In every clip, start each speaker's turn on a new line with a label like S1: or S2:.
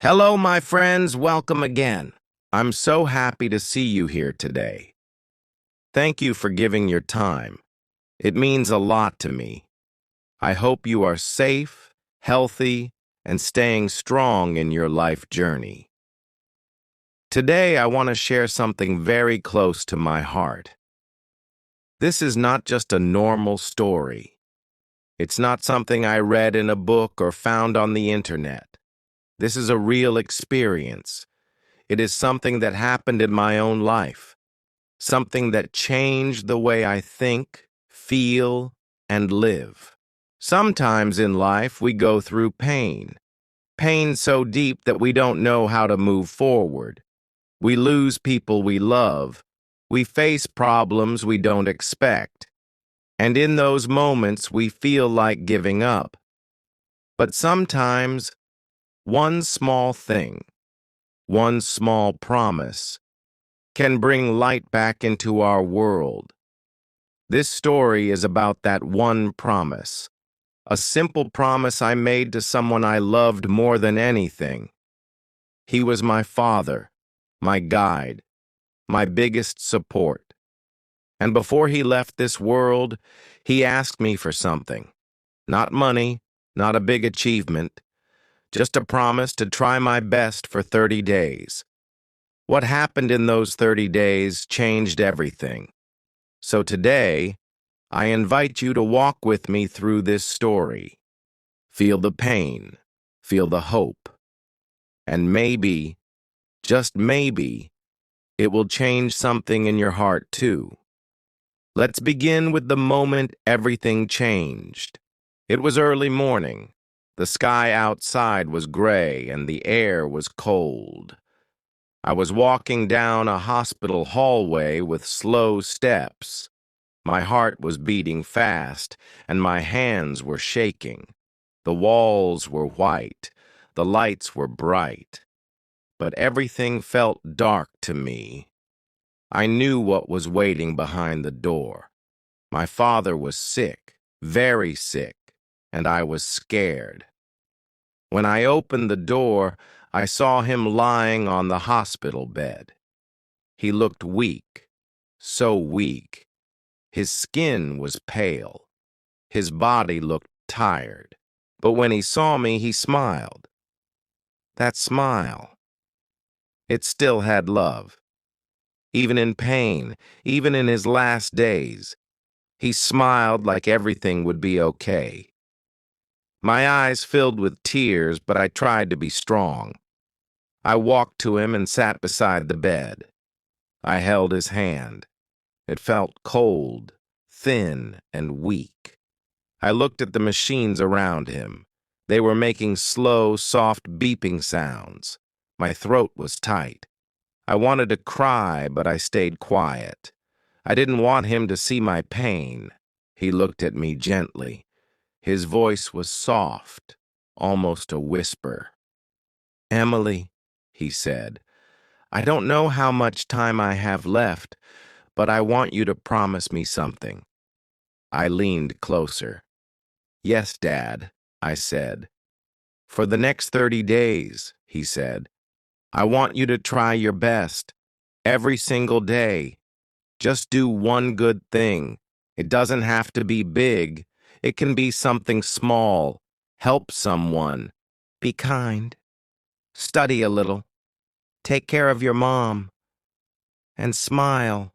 S1: Hello, my friends. Welcome again. I'm so happy to see you here today. Thank you for giving your time. It means a lot to me. I hope you are safe, healthy, and staying strong in your life journey. Today, I want to share something very close to my heart. This is not just a normal story. It's not something I read in a book or found on the internet. This is a real experience. It is something that happened in my own life, something that changed the way I think, feel, and live. Sometimes in life we go through pain so deep that we don't know how to move forward. We lose people we love. We face problems we don't expect. And in those moments we feel like giving up. But sometimes, one small thing, one small promise, can bring light back into our world. This story is about that one promise, a simple promise I made to someone I loved more than anything. He was my father, my guide, my biggest support. And before he left this world, he asked me for something. Not money, not a big achievement, just a promise to try my best for 30 days. What happened in those 30 days changed everything. So today, I invite you to walk with me through this story. Feel the pain, feel the hope, and maybe, just maybe, it will change something in your heart too. Let's begin with the moment everything changed. It was early morning. The sky outside was gray and the air was cold. I was walking down a hospital hallway with slow steps. My heart was beating fast, and my hands were shaking. The walls were white, the lights were bright, but everything felt dark to me. I knew what was waiting behind the door. My father was sick, very sick, and I was scared. When I opened the door, I saw him lying on the hospital bed. He looked weak, so weak. His skin was pale. His body looked tired. But when he saw me, he smiled. That smile, it still had love. Even in pain, even in his last days, he smiled like everything would be okay. My eyes filled with tears, but I tried to be strong. I walked to him and sat beside the bed. I held his hand. It felt cold, thin, and weak. I looked at the machines around him. They were making slow, soft beeping sounds. My throat was tight. I wanted to cry, but I stayed quiet. I didn't want him to see my pain. He looked at me gently. His voice was soft, almost a whisper. "Emily," he said, "I don't know how much time I have left, but I want you to promise me something." I leaned closer. "Yes, Dad," I said. "For the next 30 days," he said, "I want you to try your best. Every single day. Just do one good thing. It doesn't have to be big. It can be something small. Help someone. Be kind. Study a little. Take care of your mom. And smile.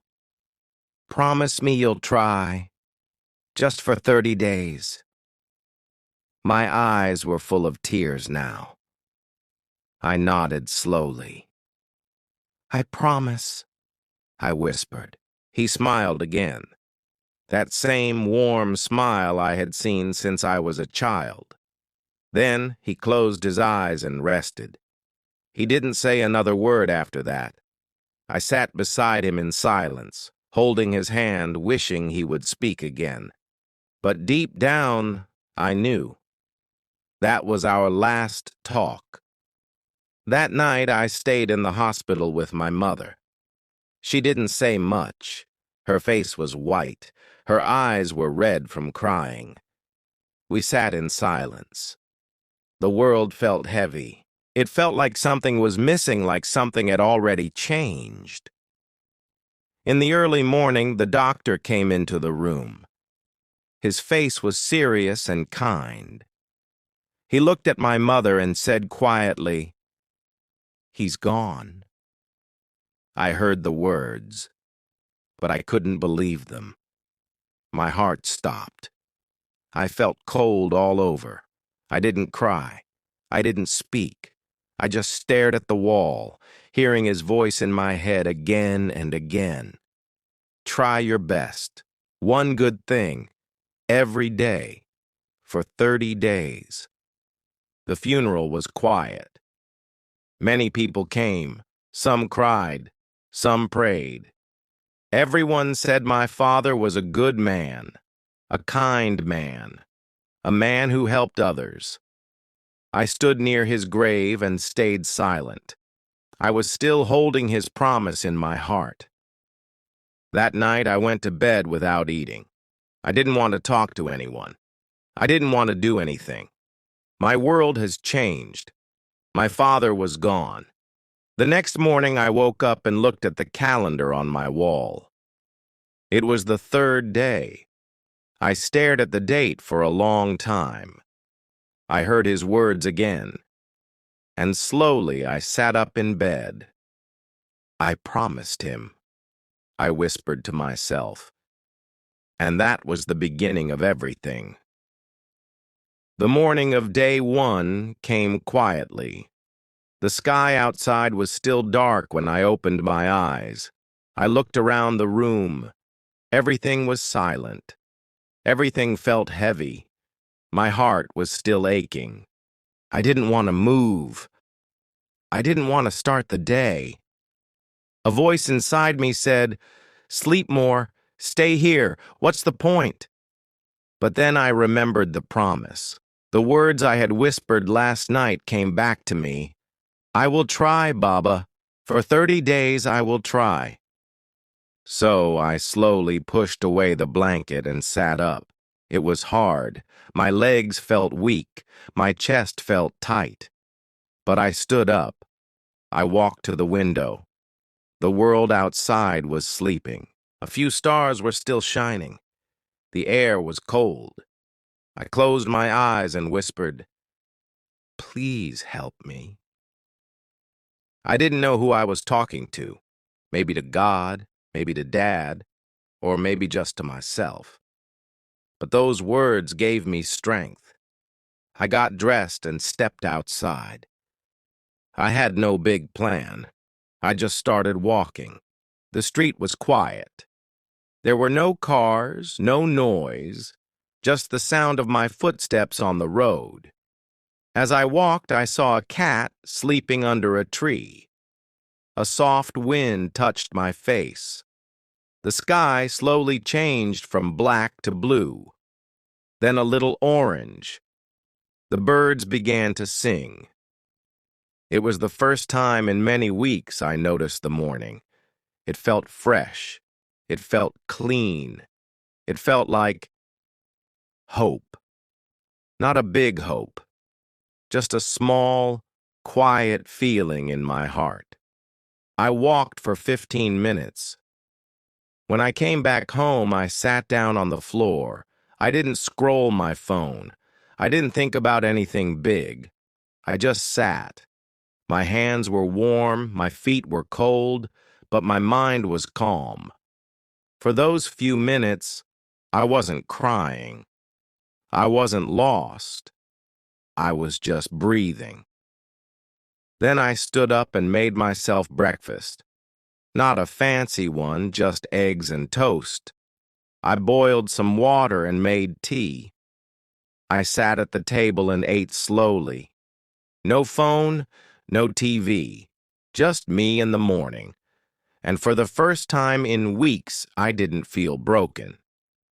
S1: Promise me you'll try. Just for 30 days. My eyes were full of tears now. I nodded slowly. "I promise," I whispered. He smiled again. That same warm smile I had seen since I was a child. Then he closed his eyes and rested. He didn't say another word after that. I sat beside him in silence, holding his hand, wishing he would speak again. But deep down, I knew. That was our last talk. That night, I stayed in the hospital with my mother. She didn't say much. Her face was white. Her eyes were red from crying. We sat in silence. The world felt heavy, It felt like something was missing, like something had already changed. In the early morning, the doctor came into the room. His face was serious and kind. He looked at my mother and said quietly, "He's gone." I heard the words, but I couldn't believe them. My heart stopped. I felt cold all over. I didn't cry. I didn't speak. I just stared at the wall, hearing his voice in my head again and again. Try your best. One good thing. Every day. For 30 days. The funeral was quiet. Many people came. Some cried. Some prayed. Everyone said my father was a good man, a kind man, a man who helped others. I stood near his grave and stayed silent. I was still holding his promise in my heart. That night I went to bed without eating. I didn't want to talk to anyone. I didn't want to do anything. My world has changed. My father was gone. The next morning I woke up and looked at the calendar on my wall. It was the 3rd day. I stared at the date for a long time. I heard his words again, and slowly I sat up in bed. I promised him, I whispered to myself, and that was the beginning of everything. The morning of day 1 came quietly. The sky outside was still dark when I opened my eyes. I looked around the room. Everything was silent. Everything felt heavy. My heart was still aching. I didn't want to move. I didn't want to start the day. A voice inside me said, "Sleep more. Stay here. What's the point?" But then I remembered the promise. The words I had whispered last night came back to me. "I will try, Baba. For 30 days I will try." So I slowly pushed away the blanket and sat up. It was hard. My legs felt weak. My chest felt tight. But I stood up. I walked to the window. The world outside was sleeping. A few stars were still shining. The air was cold. I closed my eyes and whispered, "Please help me." I didn't know who I was talking to. Maybe to God, maybe to Dad, or maybe just to myself. But those words gave me strength. I got dressed and stepped outside. I had no big plan. I just started walking. The street was quiet. There were no cars, no noise, just the sound of my footsteps on the road. As I walked, I saw a cat sleeping under a tree. A soft wind touched my face. The sky slowly changed from black to blue, then a little orange. The birds began to sing. It was the first time in many weeks I noticed the morning. It felt fresh. It felt clean. It felt like hope. Not a big hope, just a small, quiet feeling in my heart. I walked for 15 minutes. When I came back home, I sat down on the floor. I didn't scroll my phone. I didn't think about anything big. I just sat. My hands were warm, my feet were cold, but my mind was calm. For those few minutes, I wasn't crying. I wasn't lost. I was just breathing. Then I stood up and made myself breakfast. Not a fancy one, just eggs and toast. I boiled some water and made tea. I sat at the table and ate slowly. No phone, no TV, just me in the morning. And for the first time in weeks, I didn't feel broken.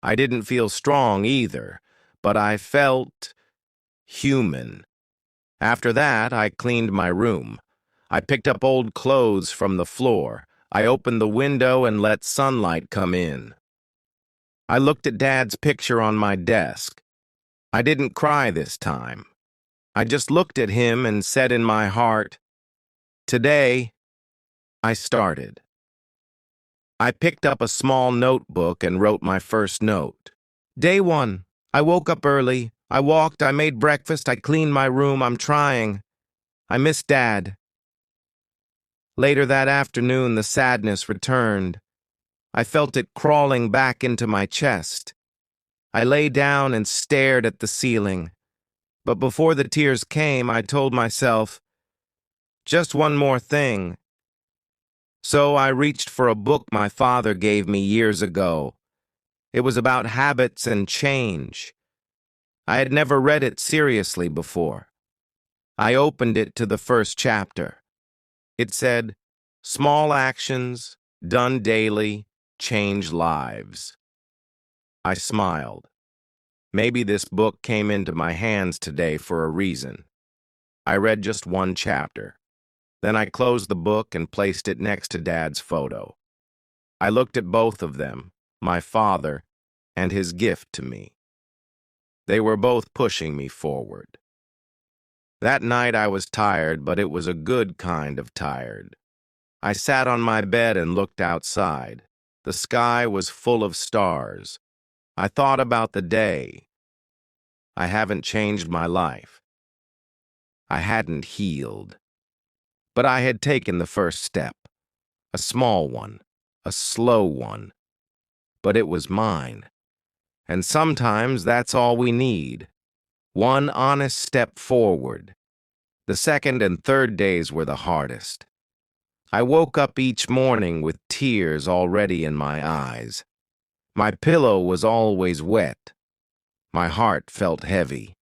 S1: I didn't feel strong either, but I felt human. After that, I cleaned my room. I picked up old clothes from the floor. I opened the window and let sunlight come in. I looked at Dad's picture on my desk. I didn't cry this time. I just looked at him and said in my heart, "Today, I started." I picked up a small notebook and wrote my first note. Day 1. I woke up early. I walked, I made breakfast, I cleaned my room, I'm trying. I miss Dad. Later that afternoon, the sadness returned. I felt it crawling back into my chest. I lay down and stared at the ceiling. But before the tears came, I told myself, just one more thing. So I reached for a book my father gave me years ago. It was about habits and change. I had never read it seriously before. I opened it to the first chapter. It said, "Small actions, done daily, change lives." I smiled. Maybe this book came into my hands today for a reason. I read just one chapter. Then I closed the book and placed it next to Dad's photo. I looked at both of them, my father and his gift to me. They were both pushing me forward. That night I was tired, but it was a good kind of tired. I sat on my bed and looked outside. The sky was full of stars. I thought about the day. I haven't changed my life. I hadn't healed. But I had taken the first step. A small one, a slow one. But it was mine. And sometimes that's all we need. One honest step forward. The second and third days were the hardest. I woke up each morning with tears already in my eyes. My pillow was always wet. My heart felt heavy.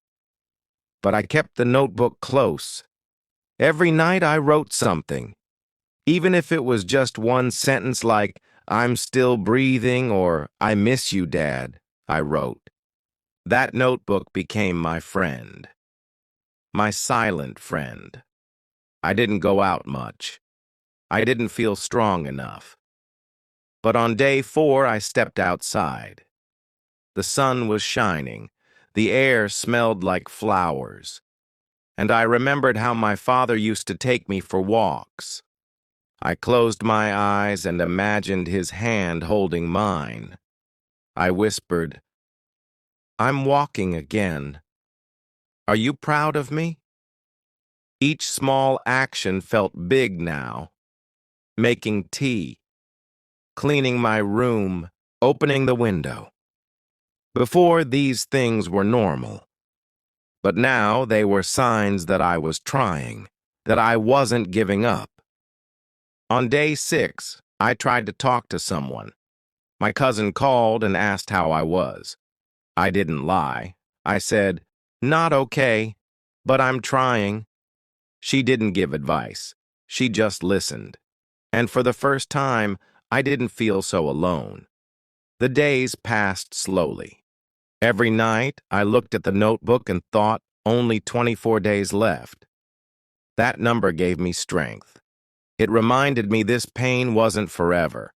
S1: But I kept the notebook close. Every night I wrote something. Even if it was just one sentence like, "I'm still breathing," or "I miss you, Dad," I wrote. That notebook became my friend. My silent friend. I didn't go out much. I didn't feel strong enough. But on day 4, I stepped outside. The sun was shining. The air smelled like flowers. And I remembered how my father used to take me for walks. I closed my eyes and imagined his hand holding mine. I whispered, "I'm walking again. Are you proud of me?" Each small action felt big now. Making tea, cleaning my room, opening the window. Before, these things were normal. But now they were signs that I was trying, that I wasn't giving up. On day 6, I tried to talk to someone. My cousin called and asked how I was. I didn't lie. I said, "Not okay, but I'm trying." She didn't give advice. She just listened. And for the first time, I didn't feel so alone. The days passed slowly. Every night, I looked at the notebook and thought, only 24 days left. That number gave me strength. It reminded me this pain wasn't forever.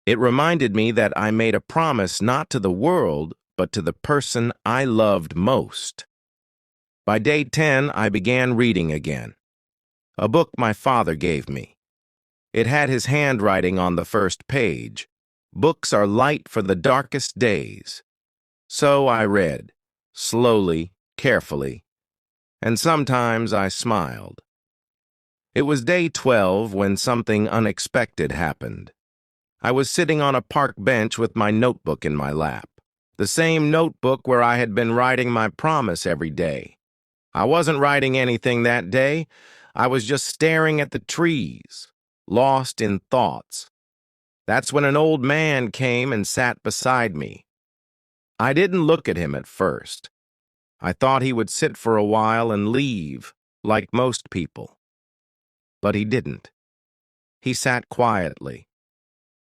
S1: It reminded me that I made a promise not to the world, but to the person I loved most. By day 10, I began reading again. A book my father gave me. It had his handwriting on the first page. Books are light for the darkest days. So I read, slowly, carefully, and sometimes I smiled. It was day 12 when something unexpected happened. I was sitting on a park bench with my notebook in my lap, the same notebook where I had been writing my promise every day. I wasn't writing anything that day. I was just staring at the trees, lost in thoughts. That's when an old man came and sat beside me. I didn't look at him at first. I thought he would sit for a while and leave, like most people. But he didn't. He sat quietly,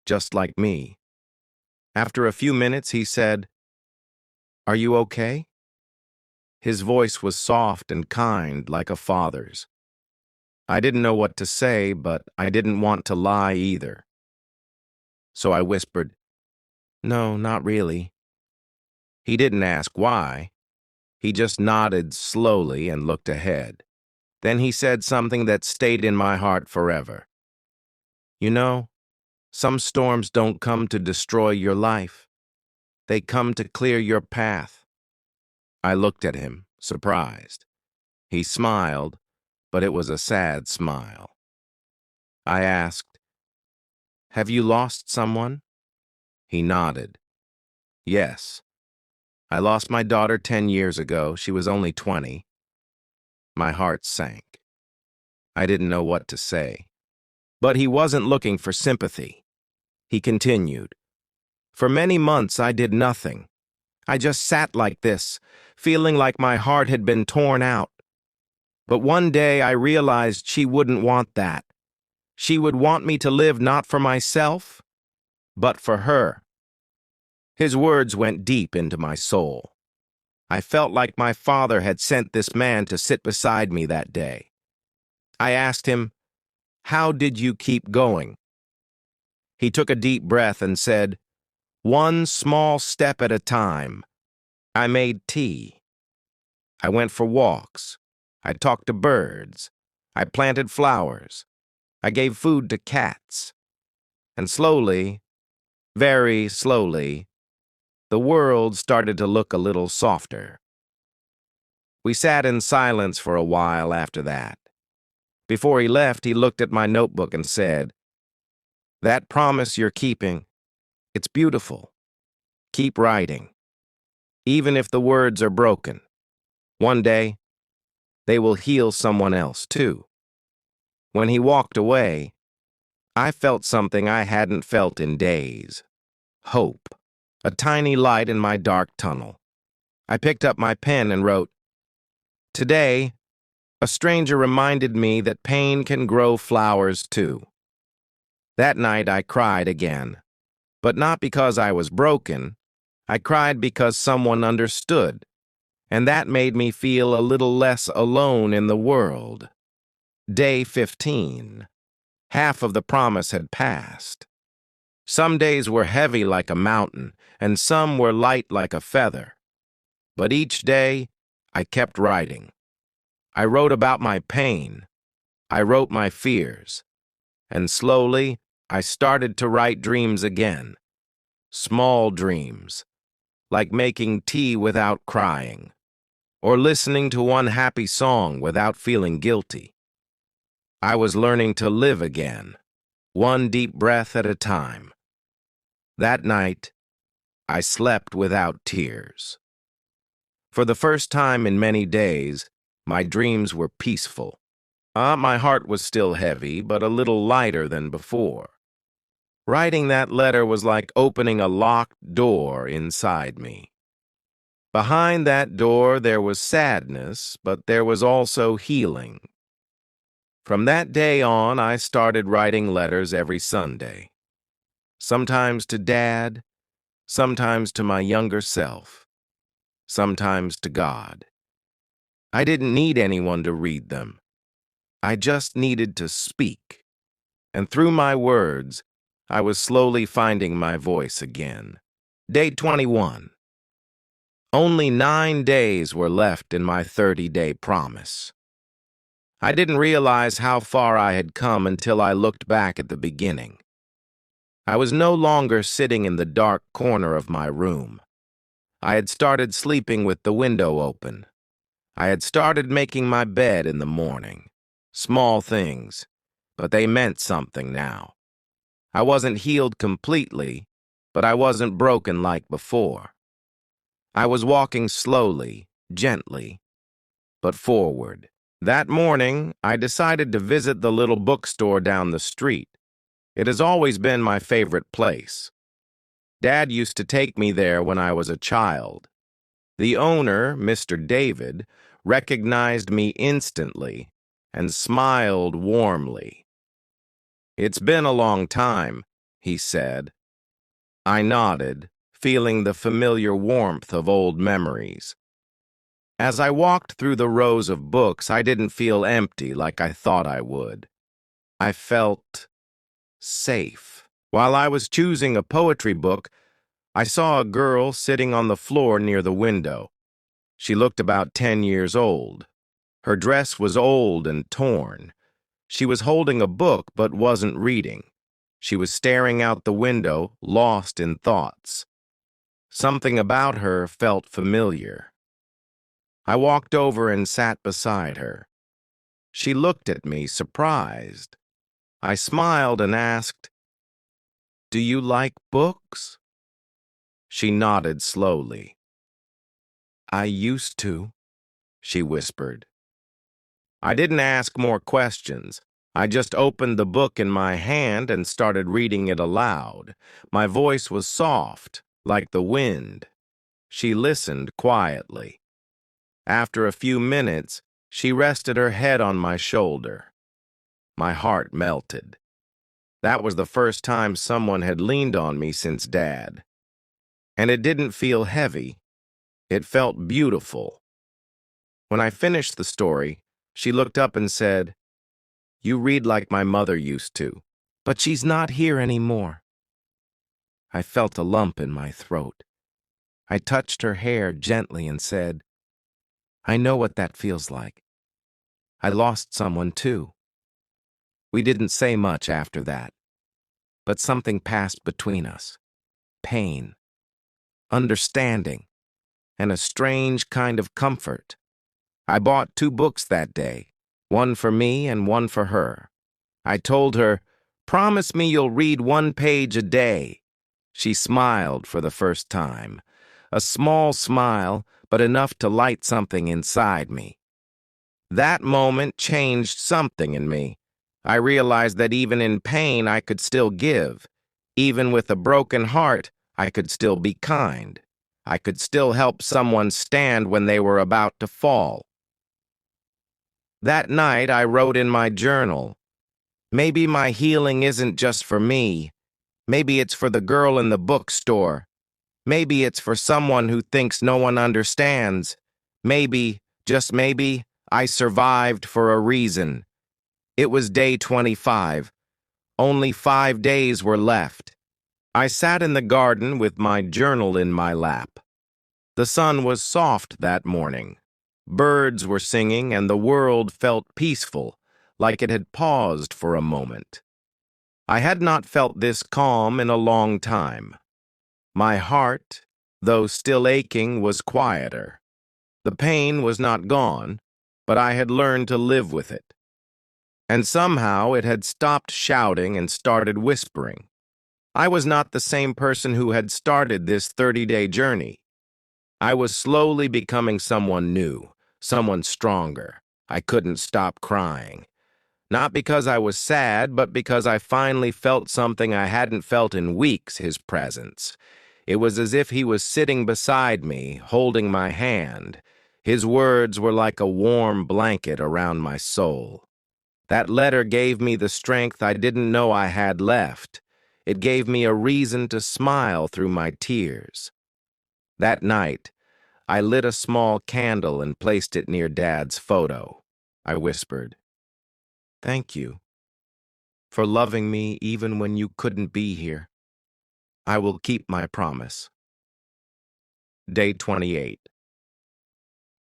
S1: just like me. After a few minutes, he said, "Are you okay?" His voice was soft and kind, like a father's. I didn't know what to say, but I didn't want to lie either. So I whispered, "No, not really." He didn't ask why. He just nodded slowly and looked ahead. Then he said something that stayed in my heart forever. You know, some storms don't come to destroy your life. They come to clear your path. I looked at him, surprised. He smiled, but it was a sad smile. I asked, "Have you lost someone?" He nodded. "Yes. I lost my daughter 10 years ago. She was only 20. My heart sank. I didn't know what to say. But he wasn't looking for sympathy. He continued, "For many months I did nothing. I just sat like this, feeling like my heart had been torn out. But one day I realized she wouldn't want that. She would want me to live not for myself, but for her." His words went deep into my soul. I felt like my father had sent this man to sit beside me that day. I asked him, "How did you keep going?" He took a deep breath and said, "One small step at a time. I made tea. I went for walks. I talked to birds. I planted flowers. I gave food to cats. And slowly, very slowly, the world started to look a little softer." We sat in silence for a while after that. Before he left, he looked at my notebook and said, "That promise you're keeping, it's beautiful. Keep writing. Even if the words are broken, one day, they will heal someone else too." When he walked away, I felt something I hadn't felt in days. Hope. A tiny light in my dark tunnel. I picked up my pen and wrote, "Today, a stranger reminded me that pain can grow flowers too." That night I cried again, but not because I was broken. I cried because someone understood, and that made me feel a little less alone in the world. Day 15. Half of the promise had passed. Some days were heavy like a mountain, and some were light like a feather. But each day, I kept writing. I wrote about my pain. I wrote my fears. And slowly, I started to write dreams again. Small dreams, like making tea without crying, or listening to one happy song without feeling guilty. I was learning to live again, one deep breath at a time. That night, I slept without tears. For the first time in many days, my dreams were peaceful. My heart was still heavy, but a little lighter than before. Writing that letter was like opening a locked door inside me. Behind that door there was sadness, but there was also healing. From that day on, I started writing letters every Sunday. Sometimes to Dad, sometimes to my younger self, sometimes to God. I didn't need anyone to read them. I just needed to speak. And through my words, I was slowly finding my voice again. Day 21. Only 9 days were left in my 30-day promise. I didn't realize how far I had come until I looked back at the beginning. I was no longer sitting in the dark corner of my room. I had started sleeping with the window open. I had started making my bed in the morning. Small things, but they meant something now. I wasn't healed completely, but I wasn't broken like before. I was walking slowly, gently, but forward. That morning, I decided to visit the little bookstore down the street. It has always been my favorite place. Dad used to take me there when I was a child. The owner, Mr. David, recognized me instantly and smiled warmly. "It's been a long time," he said. I nodded, feeling the familiar warmth of old memories. As I walked through the rows of books, I didn't feel empty like I thought I would. I felt safe. While I was choosing a poetry book, I saw a girl sitting on the floor near the window. She looked about 10 years old. Her dress was old and torn. She was holding a book but wasn't reading. She was staring out the window, lost in thoughts. Something about her felt familiar. I walked over and sat beside her. She looked at me, surprised. I smiled and asked, "Do you like books?" She nodded slowly. "I used to," she whispered. I didn't ask more questions. I just opened the book in my hand and started reading it aloud. My voice was soft, like the wind. She listened quietly. After a few minutes, she rested her head on my shoulder. My heart melted. That was the first time someone had leaned on me since Dad. And it didn't feel heavy. It felt beautiful. When I finished the story, she looked up and said, "You read like my mother used to, but she's not here anymore." I felt a lump in my throat. I touched her hair gently and said, "I know what that feels like. I lost someone too." We didn't say much after that, but something passed between us. Pain, understanding, and a strange kind of comfort. I bought 2 books that day, one for me and one for her. I told her, "Promise me you'll read 1 page a day." She smiled for the first time. A small smile, but enough to light something inside me. That moment changed something in me. I realized that even in pain, I could still give. Even with a broken heart, I could still be kind. I could still help someone stand when they were about to fall. That night, I wrote in my journal, "Maybe my healing isn't just for me. Maybe it's for the girl in the bookstore. Maybe it's for someone who thinks no one understands. Maybe, just maybe, I survived for a reason." It was day 25. Only 5 days were left. I sat in the garden with my journal in my lap. The sun was soft that morning. Birds were singing and the world felt peaceful, like it had paused for a moment. I had not felt this calm in a long time. My heart, though still aching, was quieter. The pain was not gone, but I had learned to live with it. And somehow it had stopped shouting and started whispering. I was not the same person who had started this 30-day journey. I was slowly becoming someone new, someone stronger. I couldn't stop crying. Not because I was sad, but because I finally felt something I hadn't felt in weeks, his presence. It was as if he was sitting beside me, holding my hand. His words were like a warm blanket around my soul. That letter gave me the strength I didn't know I had left. It gave me a reason to smile through my tears. That night, I lit a small candle and placed it near Dad's photo. I whispered, "Thank you for loving me even when you couldn't be here. I will keep my promise." Day 28.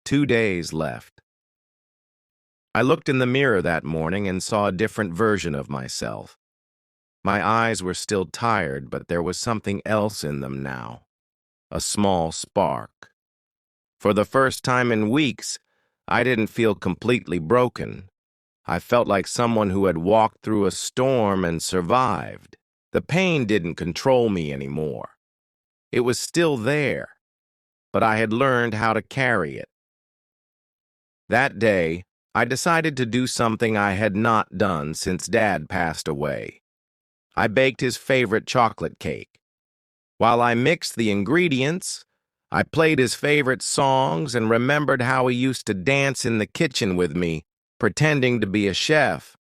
S1: 2 days left. I looked in the mirror that morning and saw a different version of myself. My eyes were still tired, but there was something else in them now. A small spark. For the first time in weeks, I didn't feel completely broken. I felt like someone who had walked through a storm and survived. The pain didn't control me anymore. It was still there, but I had learned how to carry it. That day, I decided to do something I had not done since Dad passed away. I baked his favorite chocolate cake. While I mixed the ingredients, I played his favorite songs and remembered how he used to dance in the kitchen with me, pretending to be a chef.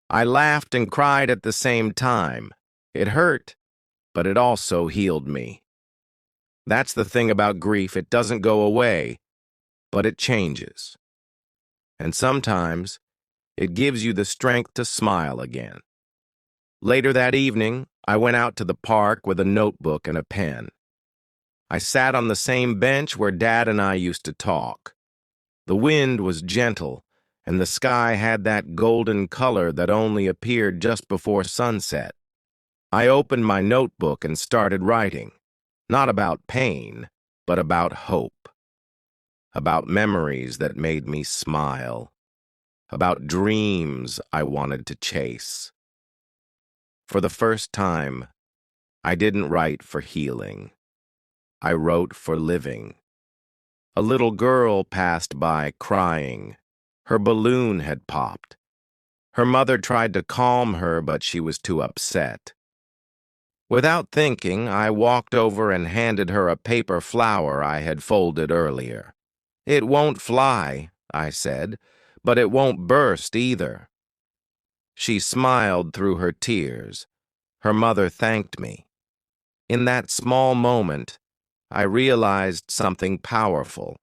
S1: I laughed and cried at the same time. It hurt, but it also healed me. That's the thing about grief, it doesn't go away, but it changes. And sometimes, it gives you the strength to smile again. Later that evening, I went out to the park with a notebook and a pen. I sat on the same bench where Dad and I used to talk. The wind was gentle, and the sky had that golden color that only appeared just before sunset. I opened my notebook and started writing, not about pain, but about hope, about memories that made me smile, about dreams I wanted to chase. For the first time, I didn't write for healing. I wrote for living. A little girl passed by crying. Her balloon had popped. Her mother tried to calm her, but she was too upset. Without thinking, I walked over and handed her a paper flower I had folded earlier. "It won't fly," I said, "but it won't burst either." She smiled through her tears. Her mother thanked me. In that small moment, I realized something powerful.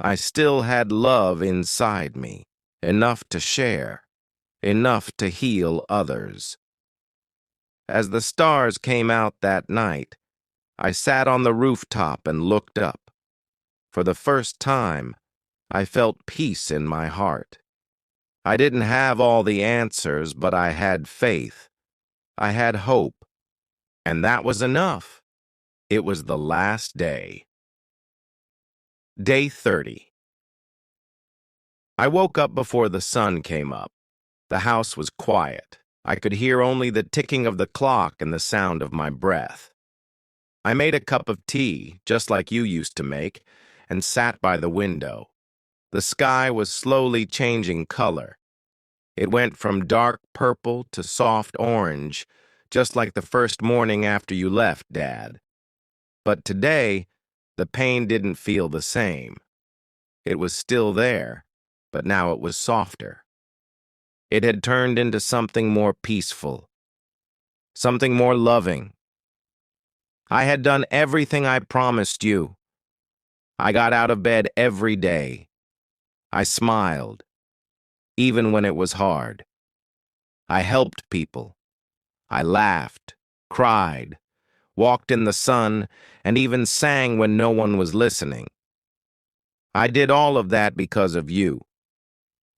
S1: I still had love inside me, enough to share, enough to heal others. As the stars came out that night, I sat on the rooftop and looked up. For the first time, I felt peace in my heart. I didn't have all the answers, but I had faith. I had hope. And that was enough. It was the last day. Day 30. I woke up before the sun came up. The house was quiet. I could hear only the ticking of the clock and the sound of my breath. I made a cup of tea, just like you used to make, and sat by the window. The sky was slowly changing color. It went from dark purple to soft orange, just like the first morning after you left, Dad. But today, the pain didn't feel the same. It was still there, but now it was softer. It had turned into something more peaceful, something more loving. I had done everything I promised you. I got out of bed every day. I smiled, even when it was hard. I helped people. I laughed, cried, walked in the sun, and even sang when no one was listening. I did all of that because of you.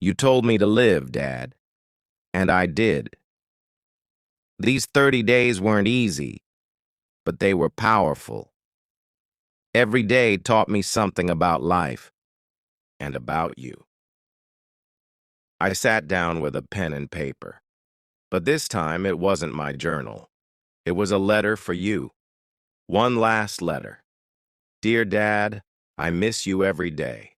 S1: You told me to live, Dad, and I did. These 30 days weren't easy, but they were powerful. Every day taught me something about life and about you. I sat down with a pen and paper, but this time it wasn't my journal. It was a letter for you. One last letter. Dear Dad, I miss you every day.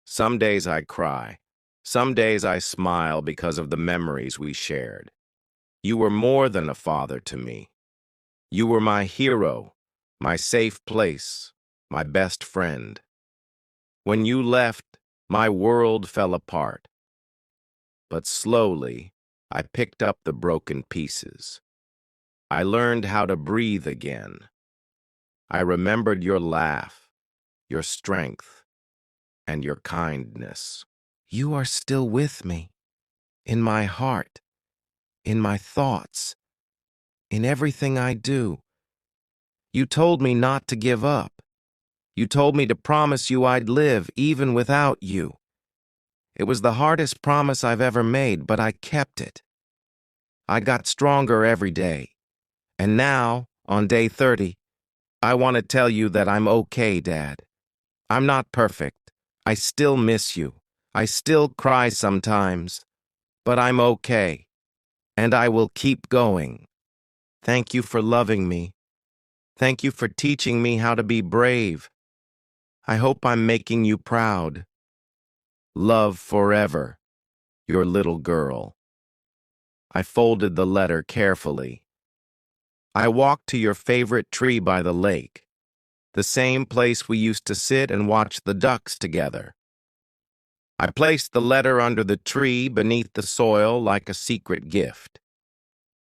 S1: Some days I cry. Some days I smile because of the memories we shared. You were more than a father to me. You were my hero, my safe place, my best friend. When you left, my world fell apart. But slowly, I picked up the broken pieces. I learned how to breathe again. I remembered your laugh, your strength, and your kindness. You are still with me, in my heart, in my thoughts, in everything I do. You told me not to give up. You told me to promise you I'd live even without you. It was the hardest promise I've ever made, but I kept it. I got stronger every day. And now, on day 30, I want to tell you that I'm okay, Dad. I'm not perfect. I still miss you. I still cry sometimes. But I'm okay. And I will keep going. Thank you for loving me. Thank you for teaching me how to be brave. I hope I'm making you proud. Love forever, your little girl. I folded the letter carefully. I walked to your favorite tree by the lake, the same place we used to sit and watch the ducks together. I placed the letter under the tree beneath the soil like a secret gift.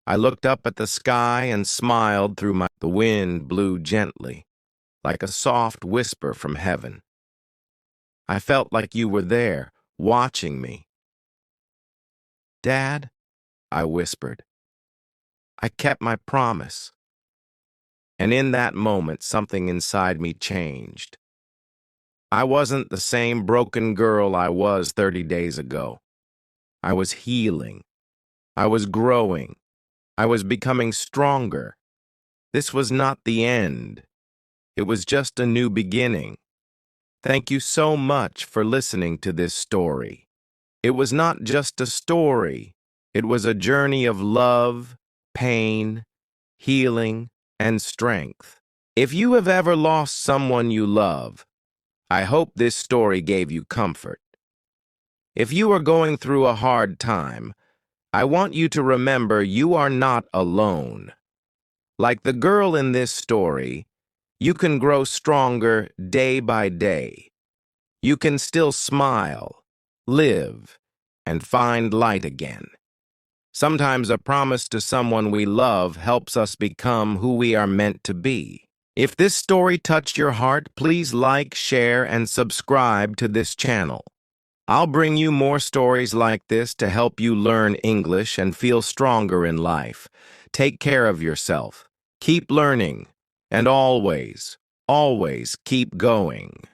S1: I looked up at the sky and smiled through the wind blew gently, like a soft whisper from heaven. I felt like you were there, watching me. Dad, I whispered, I kept my promise. And in that moment, something inside me changed. I wasn't the same broken girl I was 30 days ago. I was healing. I was growing. I was becoming stronger. This was not the end. It was just a new beginning. Thank you so much for listening to this story. It was not just a story. It was a journey of love, pain, healing, and strength. If you have ever lost someone you love, I hope this story gave you comfort. If you are going through a hard time, I want you to remember you are not alone. Like the girl in this story, you can grow stronger day by day. You can still smile, live, and find light again. Sometimes a promise to someone we love helps us become who we are meant to be. If this story touched your heart, please like, share, and subscribe to this channel. I'll bring you more stories like this to help you learn English and feel stronger in life. Take care of yourself. Keep learning. And always, always keep going.